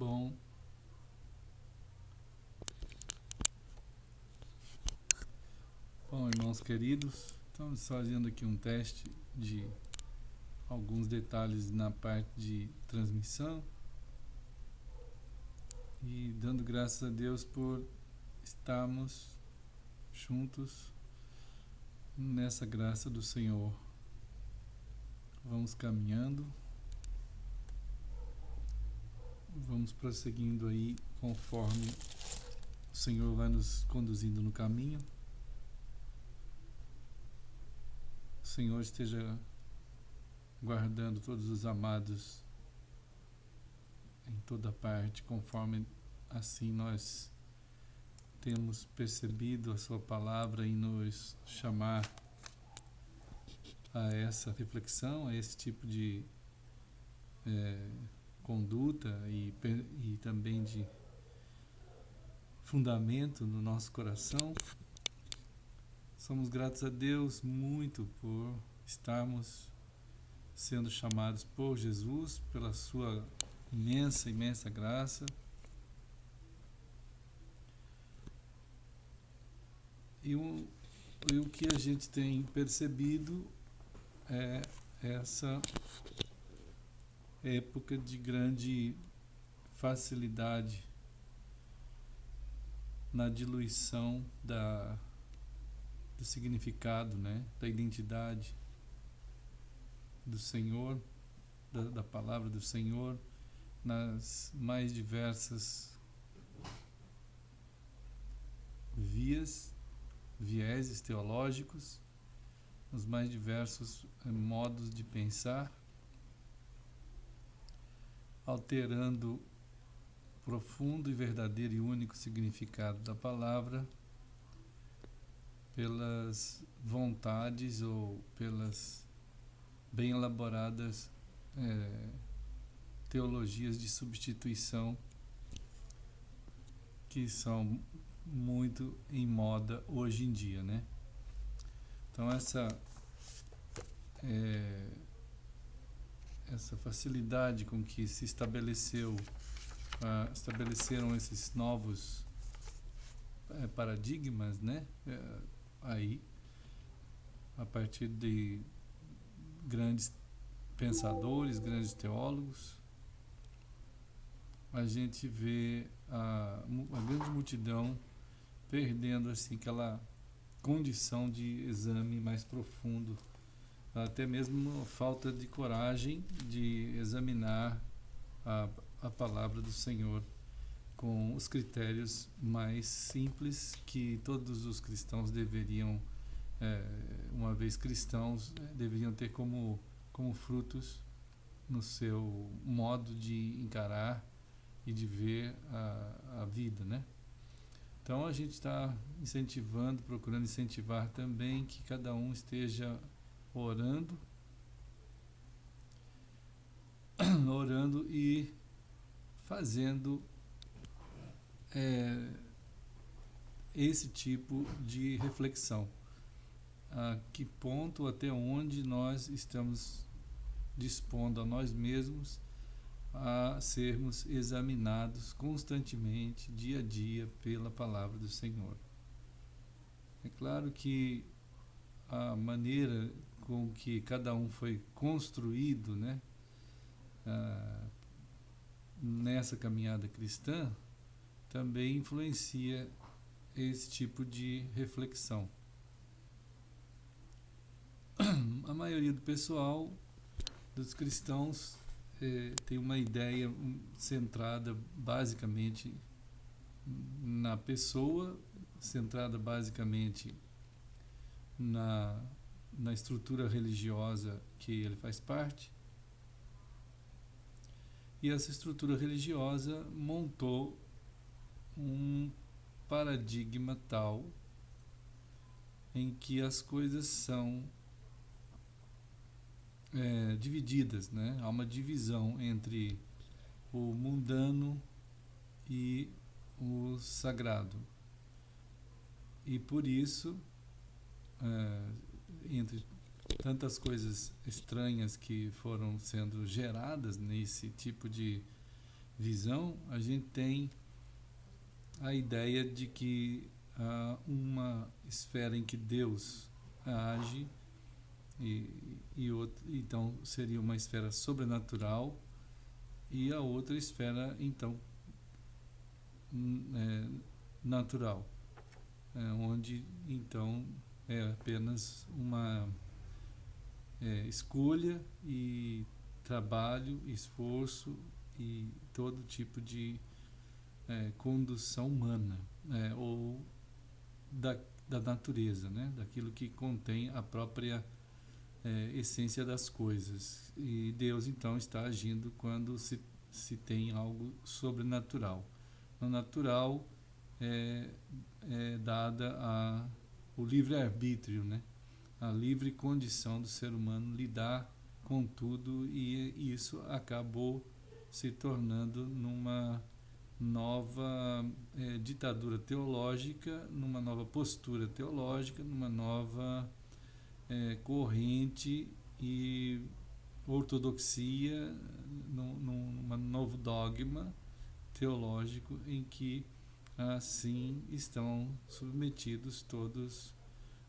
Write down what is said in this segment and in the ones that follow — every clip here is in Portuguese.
Bom, irmãos queridos, estamos fazendo aqui um teste de alguns detalhes na parte de transmissão e dando graças a Deus por estarmos juntos nessa graça do Senhor. Vamos caminhando, vamos prosseguindo aí conforme o Senhor vai nos conduzindo no caminho. O Senhor esteja guardando todos os amados em toda parte, conforme assim nós temos percebido a sua palavra e nos chamar a essa reflexão, a esse tipo de conduta e também de fundamento no nosso coração. Somos gratos a Deus muito por estarmos sendo chamados por Jesus, pela sua imensa graça. E o que a gente tem percebido é essa época de grande facilidade na diluição do significado, né, da identidade do Senhor, da palavra do Senhor, nas mais diversas vieses teológicos, nos mais diversos modos de pensar, alterando o profundo e verdadeiro e único significado da palavra pelas vontades ou pelas bem elaboradas teologias de substituição que são muito em moda hoje em dia, né? Então essa facilidade com que se estabeleceram esses novos paradigmas, né? Aí, a partir de grandes pensadores, grandes teólogos, a gente vê a grande multidão perdendo assim aquela condição de exame mais profundo, até mesmo falta de coragem de examinar a palavra do Senhor com os critérios mais simples que todos os cristãos deveriam, uma vez cristãos, deveriam ter como frutos no seu modo de encarar e de ver a vida, né? Então a gente está procurando incentivar também que cada um esteja orando e fazendo esse tipo de reflexão. A que ponto, até onde nós estamos dispondo a nós mesmos a sermos examinados constantemente, dia a dia, pela palavra do Senhor. É claro que a maneira com que cada um foi construído, né, nessa caminhada cristã, também influencia esse tipo de reflexão. A maioria do pessoal, dos cristãos, tem uma ideia centrada basicamente na pessoa, centrada basicamente na estrutura religiosa que ele faz parte. E essa estrutura religiosa montou um paradigma tal em que as coisas são divididas, né? Há uma divisão entre o mundano e o sagrado. E por isso, entre tantas coisas estranhas que foram sendo geradas nesse tipo de visão, a gente tem a ideia de que há uma esfera em que Deus age então seria uma esfera sobrenatural, e a outra esfera então natural, onde então é apenas uma escolha e trabalho, esforço e todo tipo de condução humana, ou da natureza, né? Daquilo que contém a própria essência das coisas. E Deus então está agindo quando se tem algo sobrenatural. No natural é dada o livre-arbítrio, né? A livre condição do ser humano lidar com tudo, e isso acabou se tornando numa nova ditadura teológica, numa nova postura teológica, numa nova corrente e ortodoxia, num novo dogma teológico em que assim estão submetidos todos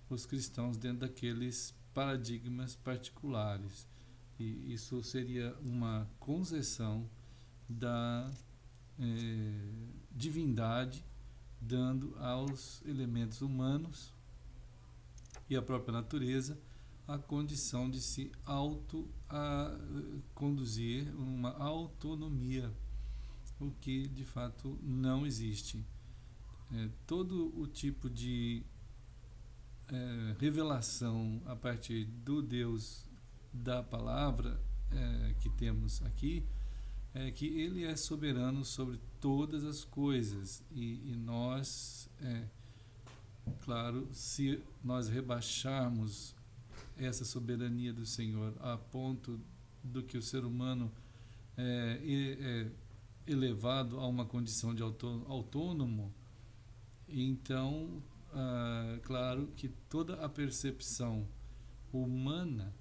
os cristãos dentro daqueles paradigmas particulares. E isso seria uma concessão da divindade, dando aos elementos humanos e à própria natureza a condição de se conduzir uma autonomia, o que de fato não existe. Todo o tipo de revelação a partir do Deus da palavra que temos aqui é que ele é soberano sobre todas as coisas, e nós, claro, se nós rebaixarmos essa soberania do Senhor a ponto do que o ser humano é elevado a uma condição de autônomo, então, claro que toda a percepção humana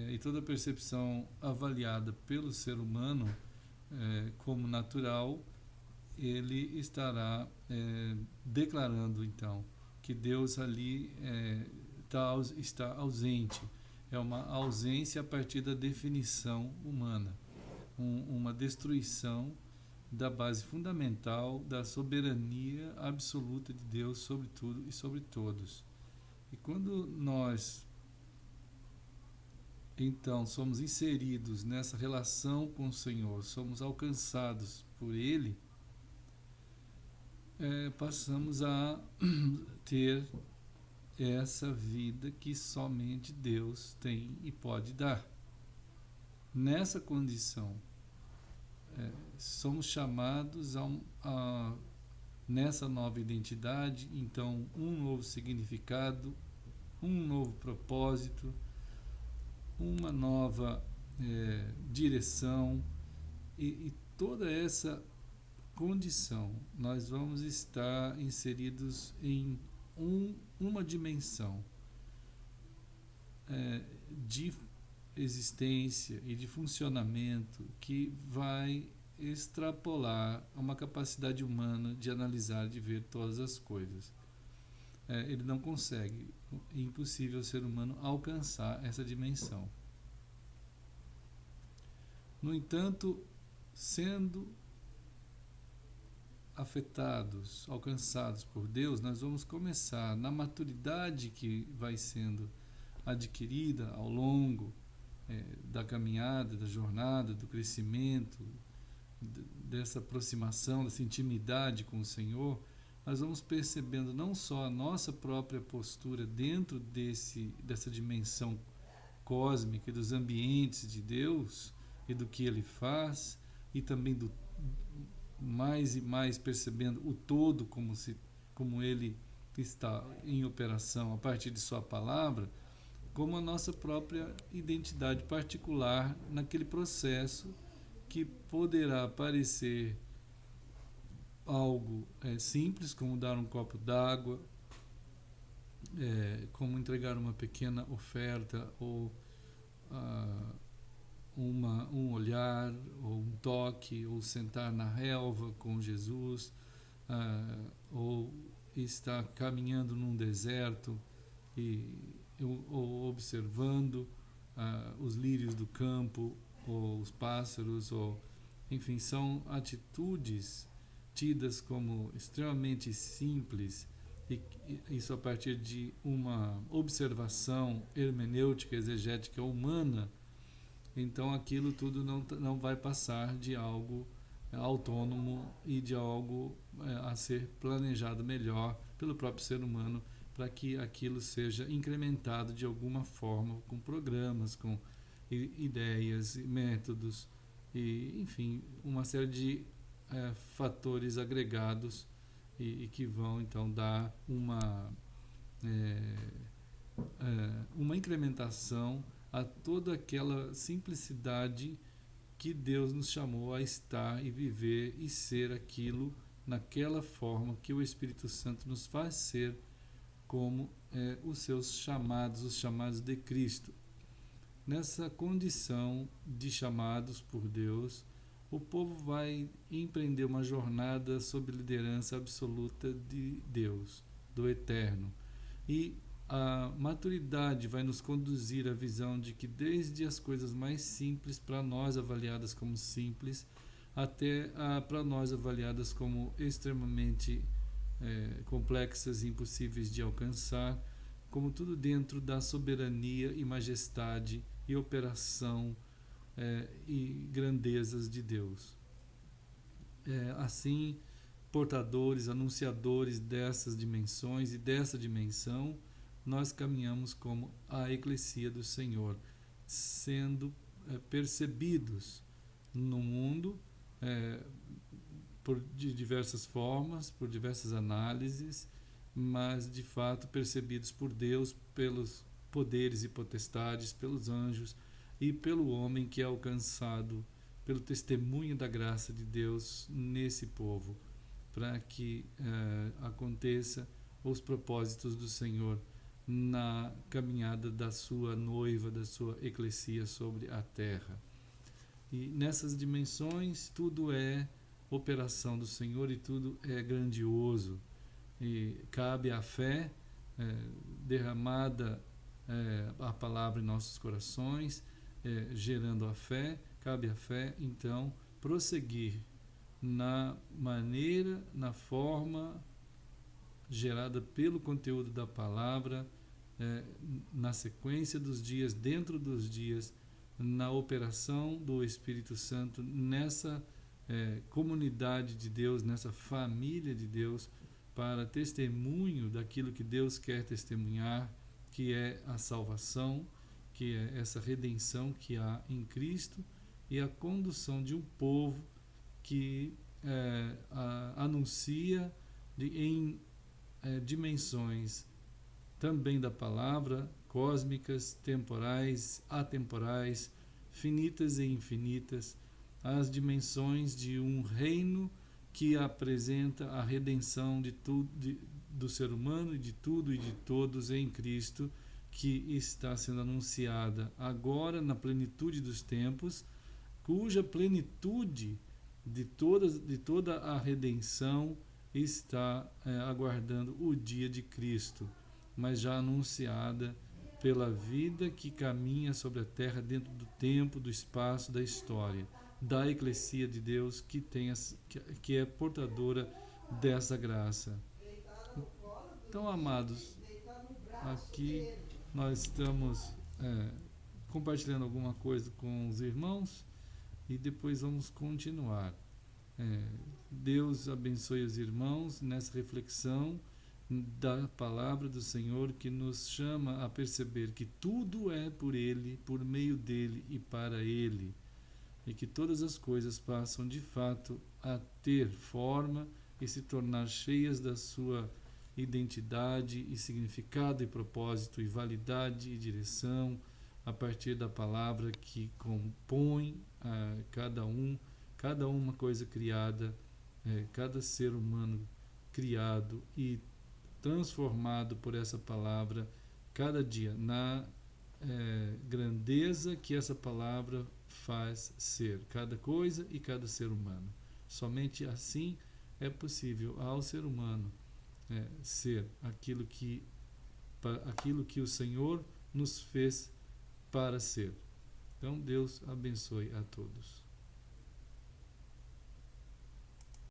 e toda a percepção avaliada pelo ser humano como natural, ele estará declarando então que Deus ali está ausente. É uma ausência a partir da definição humana, uma destruição da base fundamental da soberania absoluta de Deus sobre tudo e sobre todos. E quando nós então somos inseridos nessa relação com o Senhor, somos alcançados por Ele, passamos a ter essa vida que somente Deus tem e pode dar. Nessa condição, somos chamados nessa nova identidade, então, um novo significado, um novo propósito, uma nova direção, e toda essa condição nós vamos estar inseridos em uma dimensão de existência e de funcionamento que vai extrapolar uma capacidade humana de analisar, de ver todas as coisas. Ele não consegue, é impossível o ser humano alcançar essa dimensão. No entanto, sendo afetados, alcançados por Deus, nós vamos começar, na maturidade que vai sendo adquirida ao longo da caminhada, da jornada, do crescimento, dessa aproximação, dessa intimidade com o Senhor, nós vamos percebendo não só a nossa própria postura dentro dessa dimensão cósmica e dos ambientes de Deus e do que Ele faz, e também mais e mais percebendo o todo como Ele está em operação a partir de Sua palavra, como a nossa própria identidade particular naquele processo que poderá parecer algo simples, como dar um copo d'água, como entregar uma pequena oferta ou um olhar, ou um toque, ou sentar na relva com Jesus, ou estar caminhando num deserto ou observando os lírios do campo, ou os pássaros, ou enfim, são atitudes tidas como extremamente simples, e isso a partir de uma observação hermenêutica, exegética humana. Então aquilo tudo não vai passar de algo autônomo e de algo a ser planejado melhor pelo próprio ser humano, para que aquilo seja incrementado de alguma forma, com programas, com ideias, métodos, e enfim, uma série de fatores agregados, e que vão então dar uma incrementação a toda aquela simplicidade que Deus nos chamou a estar e viver e ser aquilo, naquela forma que o Espírito Santo nos faz ser, como os chamados de Cristo. Nessa condição de chamados por Deus, o povo vai empreender uma jornada sob liderança absoluta de Deus, do Eterno. E a maturidade vai nos conduzir à visão de que, desde as coisas mais simples, para nós avaliadas como simples, até para nós avaliadas como extremamente complexas e impossíveis de alcançar, como tudo dentro da soberania e majestade e operação e grandezas de Deus. Assim, portadores, anunciadores dessas dimensões e dessa dimensão, nós caminhamos como a Eclesia do Senhor, sendo percebidos no mundo de diversas formas, por diversas análises, mas de fato percebidos por Deus, pelos poderes e potestades, pelos anjos e pelo homem, que é alcançado pelo testemunho da graça de Deus nesse povo, para que aconteça os propósitos do Senhor na caminhada da sua noiva, da sua eclesia sobre a terra. E nessas dimensões tudo é operação do Senhor e tudo é grandioso, e cabe à fé derramada, a palavra em nossos corações, gerando a fé. Cabe à fé então prosseguir na maneira, na forma gerada pelo conteúdo da palavra, na sequência dos dias, dentro dos dias, na operação do Espírito Santo, nessa comunidade de Deus, nessa família de Deus, para testemunho daquilo que Deus quer testemunhar, que é a salvação, que é essa redenção que há em Cristo, e a condução de um povo que anuncia em dimensões também da palavra, cósmicas, temporais, atemporais, finitas e infinitas, as dimensões de um reino que apresenta a redenção de tudo, do ser humano, e de tudo e de todos em Cristo, que está sendo anunciada agora na plenitude dos tempos, cuja plenitude de toda a redenção está aguardando o dia de Cristo, mas já anunciada pela vida que caminha sobre a terra, dentro do tempo, do espaço, da história, da Eclesia de Deus, que é portadora dessa graça. Então, amados, aqui nós estamos compartilhando alguma coisa com os irmãos, e depois vamos continuar. Deus abençoe os irmãos nessa reflexão da palavra do Senhor, que nos chama a perceber que tudo é por Ele, por meio dEle e para Ele, e que todas as coisas passam de fato a ter forma e se tornar cheias da sua identidade e significado e propósito e validade e direção, a partir da palavra que compõe cada uma coisa criada, cada ser humano criado e transformado por essa palavra cada dia, na grandeza que essa palavra faz ser cada coisa e cada ser humano. Somente assim é possível ao ser humano ser aquilo que o Senhor nos fez para ser. Então, Deus abençoe a todos.